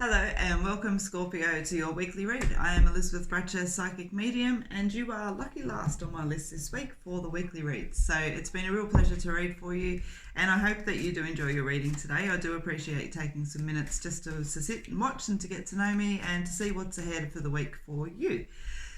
Hello and welcome, Scorpio, to your weekly read. I am Elizabeth Bratcher, Psychic Medium, and you are lucky last on my list this week for the weekly reads. So it's been a real pleasure to read for you, and I hope that you do enjoy your reading today. I do appreciate taking some minutes just to sit and watch and to get to know me and to see what's ahead for the week for you.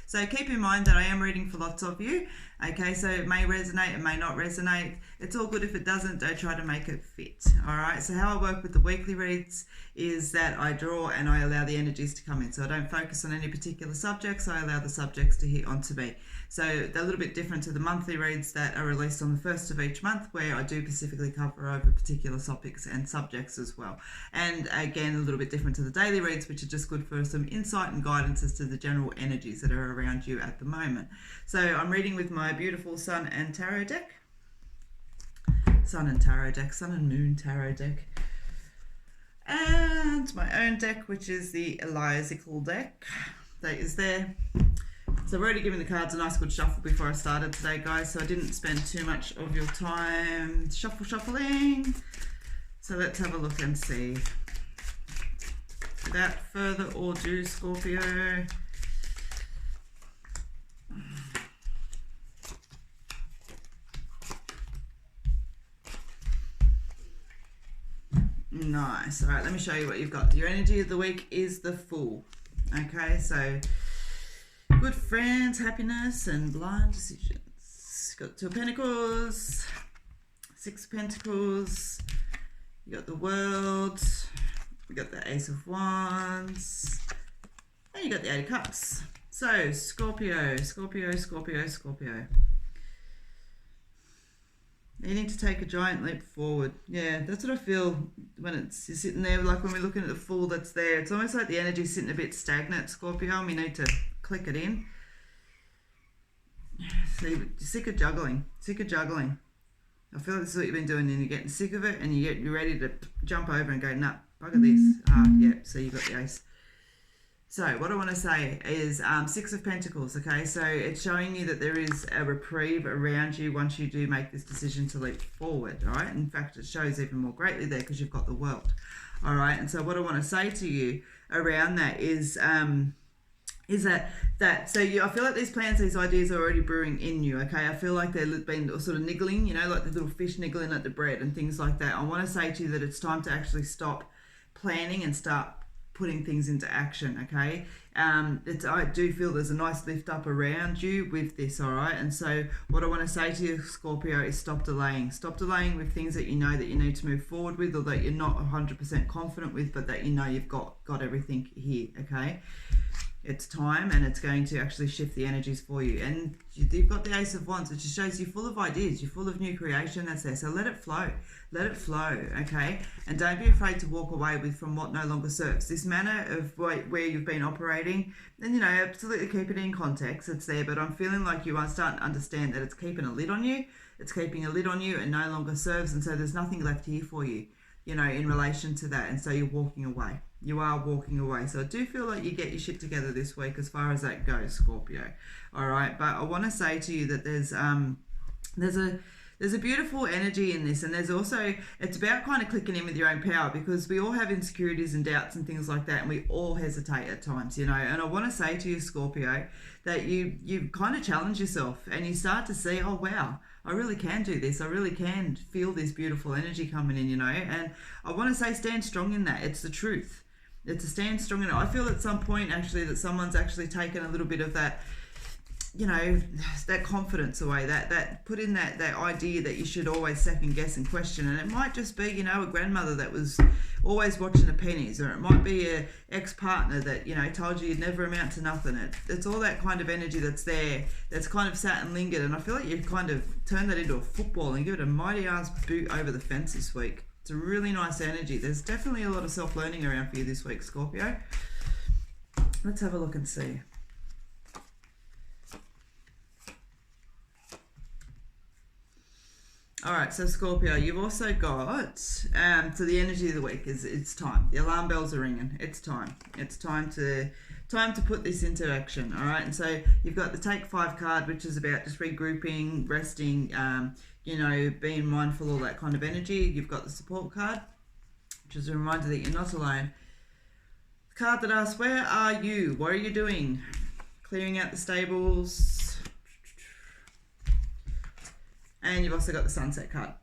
So keep in mind that I am reading for lots of you. Okay, so it may resonate, it may not resonate. It's all good if it doesn't, don't try to make it fit. All right, so how I work with the weekly reads is that I draw and I allow the energies to come in. So I don't focus on any particular subjects, I allow the subjects to hit onto me. So they're a little bit different to the monthly reads that are released on the first of each month, where I do specifically cover over particular topics and subjects as well. And again, a little bit different to the daily reads, which are just good for some insight and guidance as to the general energies that are around you at the moment. So I'm reading with my beautiful Sun and Tarot deck. Sun and Moon Tarot deck. And my own deck, which is the Eliasical deck that is there. So I've already given the cards a nice good shuffle before I started today, guys, so I didn't spend too much of your time shuffling. So let's have a look and see. Without further ado, Scorpio. Nice. All right, let me show you what you've got. Your energy of the week is the Fool. Okay, so good friends, happiness, and blind decisions. Got Two of Pentacles, Six of Pentacles. You got the World. You got the Ace of Wands, and you got the Eight of Cups. So Scorpio. Needing to take a giant leap forward. Yeah, that's what I feel when you're sitting there, like when we're looking at the Fool that's there. It's almost like the energy's sitting a bit stagnant, Scorpio, and we need to click it in. So you're sick of juggling. I feel like this is what you've been doing, and you're getting sick of it, and you're ready to jump over and go, nah, bugger this. Yeah, so you got the Ace. So what I want to say is Six of Pentacles, okay? So it's showing you that there is a reprieve around you once you do make this decision to leap forward, all right? In fact, it shows even more greatly there because you've got the World, all right? And so what I want to say to you around that is that so I feel like these plans, these ideas are already brewing in you, okay? I feel like they've been sort of niggling, you know, like the little fish niggling at the bread and things like that. I want to say to you that it's time to actually stop planning and start putting things into action, okay? I do feel there's a nice lift up around you with this, all right? And so what I want to say to you, Scorpio, is stop delaying. Stop delaying with things that you know that you need to move forward with, or that you're not 100% confident with, but that you know you've got everything here, okay? It's time, and it's going to actually shift the energies for you. And you've got the Ace of Wands, which just shows you're full of ideas, you're full of new creation that's there. So let it flow, okay? And don't be afraid to walk away from what no longer serves. This manner of where you've been operating, and you know, absolutely keep it in context, it's there, but I'm feeling like you are starting to understand that it's keeping a lid on you. It's keeping a lid on you and no longer serves, and so there's nothing left here for you, you know, in relation to that. And so you're walking away. You are walking away. So I do feel like you get your shit together this week as far as that goes, Scorpio. All right, but I want to say to you that there's a beautiful energy in this, and there's also, it's about kind of clicking in with your own power, because we all have insecurities and doubts and things like that, and we all hesitate at times, you know. And I want to say to you, Scorpio, that you kind of challenge yourself and you start to see, oh wow, I really can do this. I really can feel this beautiful energy coming in, you know. And I want to say, stand strong in that. It's the truth. It's a stand strong in it. I feel at some point actually that someone's actually taken a little bit of that, you know, that confidence away, that put in that idea that you should always second guess and question. And it might just be, you know, a grandmother that was always watching the pennies, or it might be a ex-partner that, you know, told you you'd never amount to nothing. It's all that kind of energy that's there, that's kind of sat and lingered. And I feel like you've kind of turned that into a football and give it a mighty ass boot over the fence this week. It's a really nice energy. There's definitely a lot of self-learning around for you this week, Scorpio. Let's have a look and see. All right, so Scorpio, you've also got, so the energy of the week is it's time. The alarm bells are ringing. It's time. It's time to put this into action, all right? And so you've got the Take 5 card, which is about just regrouping, resting, you know, being mindful, all that kind of energy. You've got the Support card, which is a reminder that you're not alone. card that asks, where are you? What are you doing? Clearing out the stables. And you've also got the sunset card.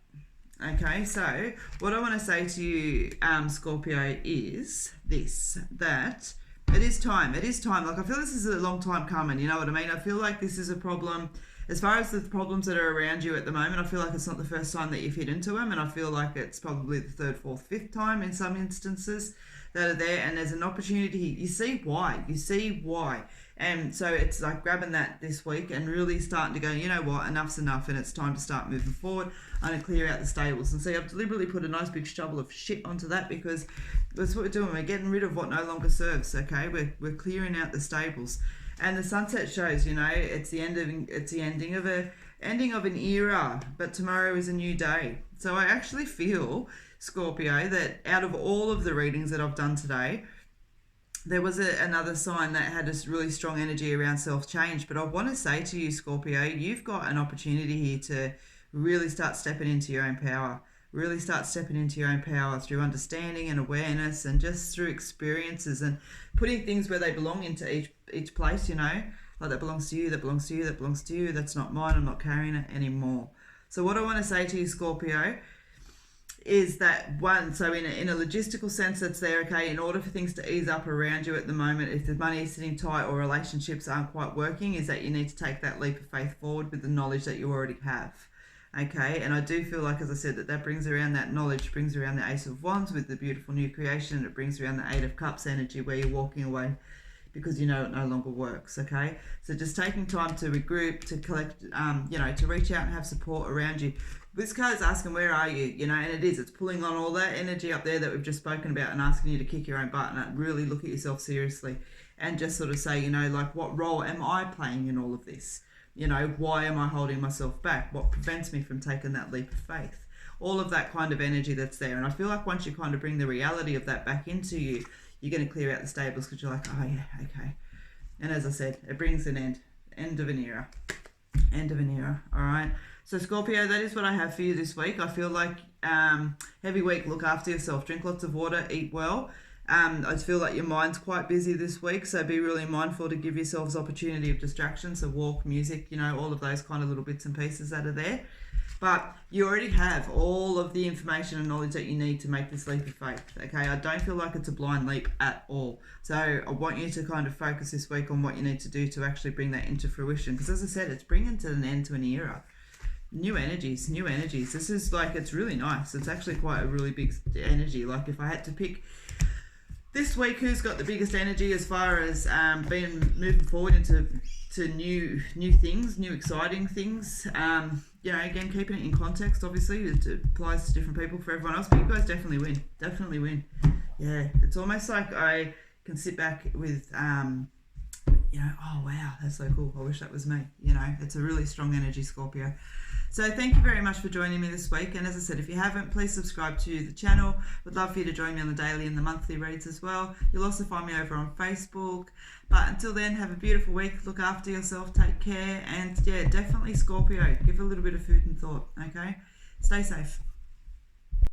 Okay, so what I want to say to you, Scorpio, is this, that it is time. It is time. Like, I feel this is a long time coming, you know what I mean? I feel like this is a problem. As far as the problems that are around you at the moment, I feel like it's not the first time that you've hit into them, and I feel like it's probably the third, fourth, fifth time in some instances that are there, and there's an opportunity. You see why. You see why. And so it's like grabbing that this week and really starting to go, you know what, enough's enough, and it's time to start moving forward. I'm going to clear out the stables. And see, I've deliberately put a nice big shovel of shit onto that because that's what we're doing. We're getting rid of what no longer serves, okay? We're clearing out the stables. And the sunset shows, you know, it's the ending of an era, but tomorrow is a new day. So I actually feel, Scorpio, that out of all of the readings that I've done today, there was another sign that had this really strong energy around self-change. But I want to say to you, Scorpio, you've got an opportunity here to really start stepping into your own power. Really start stepping into your own power through understanding and awareness, and just through experiences and putting things where they belong into each place, you know, like that belongs to you, that belongs to you, that belongs to you, that's not mine, I'm not carrying it anymore. So what I want to say to you, Scorpio, is that one, so in a logistical sense, that's there, okay, in order for things to ease up around you at the moment, if the money is sitting tight or relationships aren't quite working, is that you need to take that leap of faith forward with the knowledge that you already have. Okay, and I do feel like, as I said, that brings around that knowledge, brings around the Ace of Wands with the beautiful new creation, and it brings around the Eight of Cups energy where you're walking away because you know it no longer works, okay? So just taking time to regroup, to collect, you know, to reach out and have support around you. This card is asking, where are you? You know, and it's pulling on all that energy up there that we've just spoken about and asking you to kick your own butt and really look at yourself seriously and just sort of say, you know, like, what role am I playing in all of this? You know, why am I holding myself back? What prevents me from taking that leap of faith? All of that kind of energy that's there. And I feel like once you kind of bring the reality of that back into you, you're going to clear out the stables because you're like, oh yeah, okay. And as I said, it brings an end of an era. End of an era, all right? So Scorpio, that is what I have for you this week. I feel like heavy week, look after yourself. Drink lots of water, eat well. I feel like your mind's quite busy this week, so be really mindful to give yourselves opportunity of distraction. So walk, music, you know, all of those kind of little bits and pieces that are there. But you already have all of the information and knowledge that you need to make this leap of faith, okay? I don't feel like it's a blind leap at all. So I want you to kind of focus this week on what you need to do to actually bring that into fruition. Because as I said, it's bringing to an end to an era. New energies, new energies. This is like, it's really nice. It's actually quite a really big energy. Like if I had to pick this week who's got the biggest energy as far as moving forward into new things, new exciting things. You know, again, keeping it in context, obviously, it applies to different people for everyone else, but you guys definitely win. Definitely win. Yeah, it's almost like I can sit back with, you know, oh, wow, that's so cool. I wish that was me. You know, it's a really strong energy, Scorpio. So thank you very much for joining me this week. And as I said, if you haven't, please subscribe to the channel. Would love for you to join me on the daily and the monthly reads as well. You'll also find me over on Facebook. But until then, have a beautiful week. Look after yourself. Take care. And yeah, definitely Scorpio. Give a little bit of food and thought, okay? Stay safe.